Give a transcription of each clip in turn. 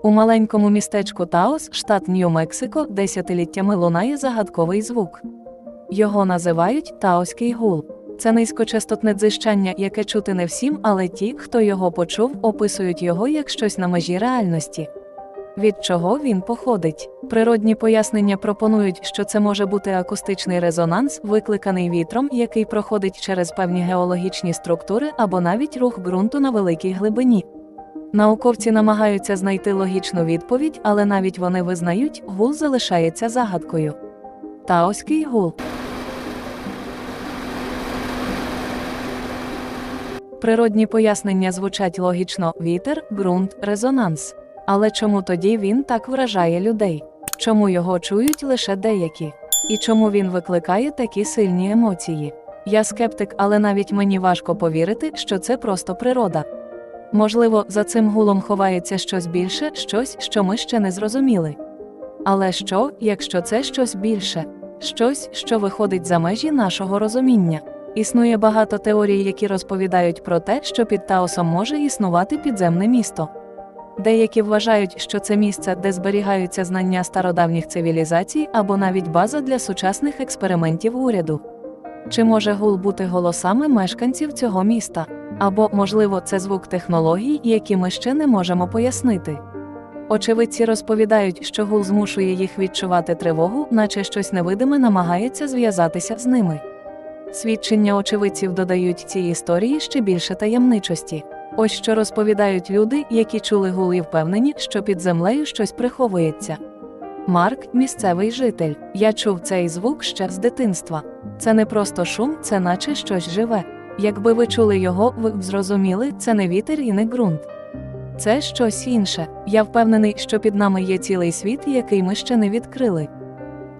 У маленькому містечку Таос, штат Нью-Мексико, десятиліттями лунає загадковий звук. Його називають «таоський гул». Це низькочастотне дзижчання, яке чути не всім, але ті, хто його почув, описують його як щось на межі реальності. Від чого він походить? Природні пояснення пропонують, що це може бути акустичний резонанс, викликаний вітром, який проходить через певні геологічні структури, або навіть рух ґрунту на великій глибині. Науковці намагаються знайти логічну відповідь, але навіть вони визнають, гул залишається загадкою. Таоський гул. Природні пояснення звучать логічно – вітер, ґрунт, резонанс. Але чому тоді він так вражає людей? Чому його чують лише деякі? І чому він викликає такі сильні емоції? Я скептик, але навіть мені важко повірити, що це просто природа. Можливо, за цим гулом ховається щось більше, щось, що ми ще не зрозуміли. Але що, якщо це щось більше? Щось, що виходить за межі нашого розуміння. Існує багато теорій, які розповідають про те, що під Таосом може існувати підземне місто. Деякі вважають, що це місце, де зберігаються знання стародавніх цивілізацій, або навіть база для сучасних експериментів уряду. Чи може гул бути голосами мешканців цього міста? Або, можливо, це звук технологій, які ми ще не можемо пояснити. Очевидці розповідають, що гул змушує їх відчувати тривогу, наче щось невидиме намагається зв'язатися з ними. Свідчення очевидців додають цій історії ще більше таємничості. Ось що розповідають люди, які чули гул і впевнені, що під землею щось приховується. Марк – місцевий житель. Я чув цей звук ще з дитинства. Це не просто шум, це наче щось живе. Якби ви чули його, ви б зрозуміли, це не вітер і не ґрунт. Це щось інше. Я впевнений, що під нами є цілий світ, який ми ще не відкрили.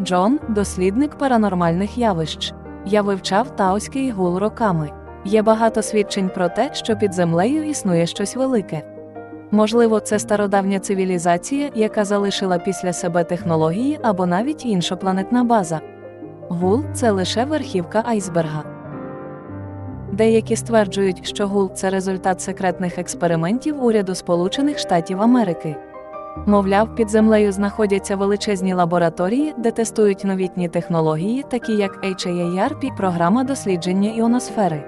Джон – дослідник паранормальних явищ. Я вивчав таоський гул роками. Є багато свідчень про те, що під землею існує щось велике. Можливо, це стародавня цивілізація, яка залишила після себе технології або навіть іншопланетна база. Гул – це лише верхівка айсберга. Деякі стверджують, що гул – це результат секретних експериментів уряду Сполучених Штатів Америки. Мовляв, під землею знаходяться величезні лабораторії, де тестують новітні технології, такі як HAARP – програма дослідження іоносфери.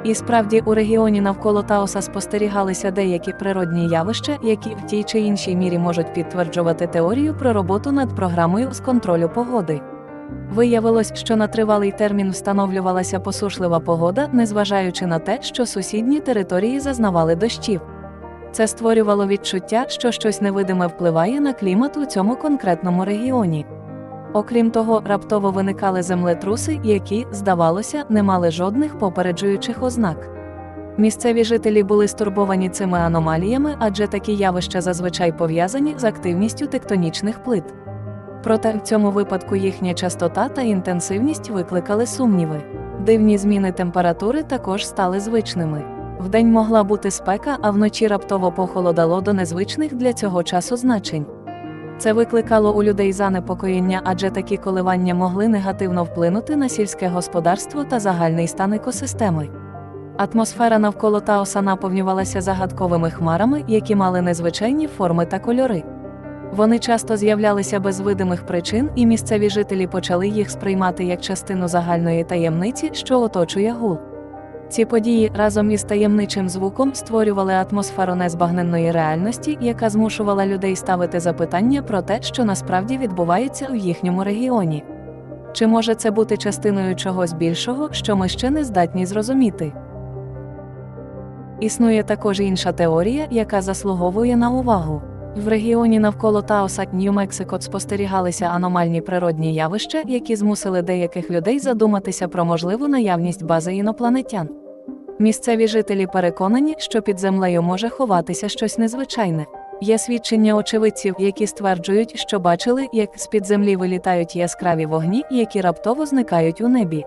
І справді, у регіоні навколо Таоса спостерігалися деякі природні явища, які в тій чи іншій мірі можуть підтверджувати теорію про роботу над програмою з контролю погоди. Виявилось, що на тривалий термін встановлювалася посушлива погода, незважаючи на те, що сусідні території зазнавали дощів. Це створювало відчуття, що щось невидиме впливає на клімат у цьому конкретному регіоні. Окрім того, раптово виникали землетруси, які, здавалося, не мали жодних попереджуючих ознак. Місцеві жителі були стурбовані цими аномаліями, адже такі явища зазвичай пов'язані з активністю тектонічних плит. Проте в цьому випадку їхня частота та інтенсивність викликали сумніви. Дивні зміни температури також стали звичними. Вдень могла бути спека, а вночі раптово похолодало до незвичних для цього часу значень. Це викликало у людей занепокоєння, адже такі коливання могли негативно вплинути на сільське господарство та загальний стан екосистеми. Атмосфера навколо Таоса наповнювалася загадковими хмарами, які мали незвичайні форми та кольори. Вони часто з'являлися без видимих причин, і місцеві жителі почали їх сприймати як частину загальної таємниці, що оточує гул. Ці події разом із таємничим звуком створювали атмосферу незбагненної реальності, яка змушувала людей ставити запитання про те, що насправді відбувається у їхньому регіоні. Чи може це бути частиною чогось більшого, що ми ще не здатні зрозуміти? Існує також інша теорія, яка заслуговує на увагу. В регіоні навколо Таоса, Нью-Мексико, спостерігалися аномальні природні явища, які змусили деяких людей задуматися про можливу наявність бази інопланетян. Місцеві жителі переконані, що під землею може ховатися щось незвичайне. Є свідчення очевидців, які стверджують, що бачили, як з-під землі вилітають яскраві вогні, які раптово зникають у небі.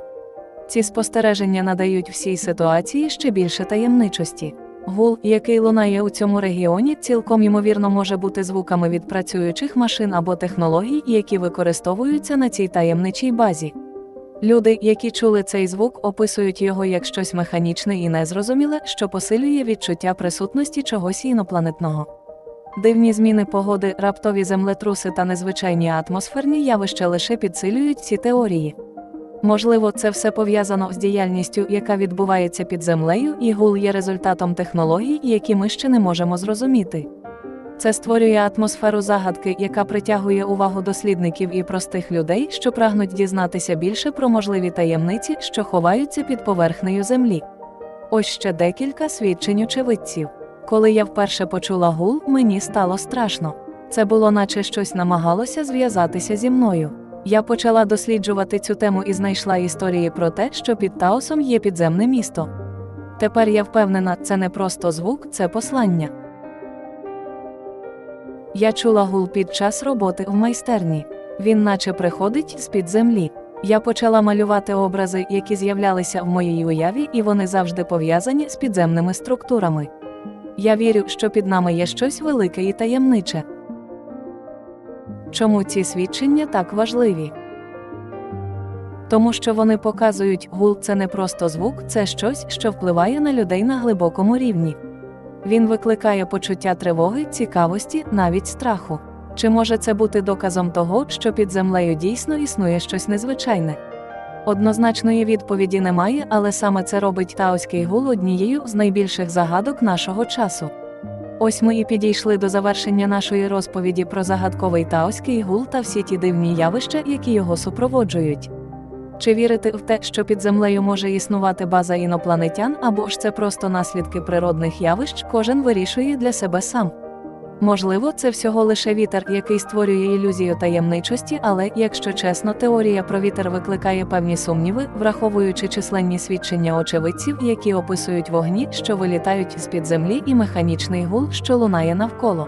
Ці спостереження надають всій ситуації ще більше таємничості. Гул, який лунає у цьому регіоні, цілком ймовірно може бути звуками від працюючих машин або технологій, які використовуються на цій таємничій базі. Люди, які чули цей звук, описують його як щось механічне і незрозуміле, що посилює відчуття присутності чогось інопланетного. Дивні зміни погоди, раптові землетруси та незвичайні атмосферні явища лише підсилюють ці теорії. Можливо, це все пов'язано з діяльністю, яка відбувається під землею, і гул є результатом технологій, які ми ще не можемо зрозуміти. Це створює атмосферу загадки, яка притягує увагу дослідників і простих людей, що прагнуть дізнатися більше про можливі таємниці, що ховаються під поверхнею землі. Ось ще декілька свідчень очевидців. Коли я вперше почула гул, мені стало страшно. Це було наче щось намагалося зв'язатися зі мною. Я почала досліджувати цю тему і знайшла історії про те, що під Таосом є підземне місто. Тепер я впевнена, це не просто звук, це послання. Я чула гул під час роботи в майстерні. Він наче приходить з-під землі. Я почала малювати образи, які з'являлися в моїй уяві, і вони завжди пов'язані з підземними структурами. Я вірю, що під нами є щось велике і таємниче. Чому ці свідчення так важливі? Тому що вони показують, гул – це не просто звук, це щось, що впливає на людей на глибокому рівні. Він викликає почуття тривоги, цікавості, навіть страху. Чи може це бути доказом того, що під землею дійсно існує щось незвичайне? Однозначної відповіді немає, але саме це робить таоський гул однією з найбільших загадок нашого часу. Ось ми і підійшли до завершення нашої розповіді про загадковий таоський гул та всі ті дивні явища, які його супроводжують. Чи вірите в те, що під землею може існувати база інопланетян, або ж це просто наслідки природних явищ, кожен вирішує для себе сам? Можливо, це всього лише вітер, який створює ілюзію таємничості, але, якщо чесно, теорія про вітер викликає певні сумніви, враховуючи численні свідчення очевидців, які описують вогні, що вилітають з-під землі, і механічний гул, що лунає навколо.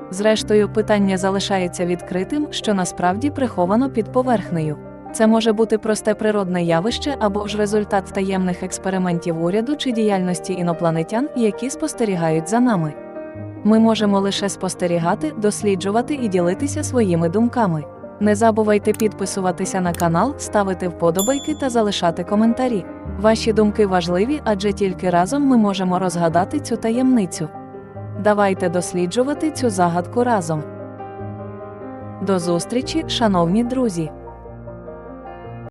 Зрештою, питання залишається відкритим, що насправді приховано під поверхнею. Це може бути просте природне явище або ж результат таємних експериментів уряду чи діяльності інопланетян, які спостерігають за нами. Ми можемо лише спостерігати, досліджувати і ділитися своїми думками. Не забувайте підписуватися на канал, ставити вподобайки та залишати коментарі. Ваші думки важливі, адже тільки разом ми можемо розгадати цю таємницю. Давайте досліджувати цю загадку разом. До зустрічі, шановні друзі!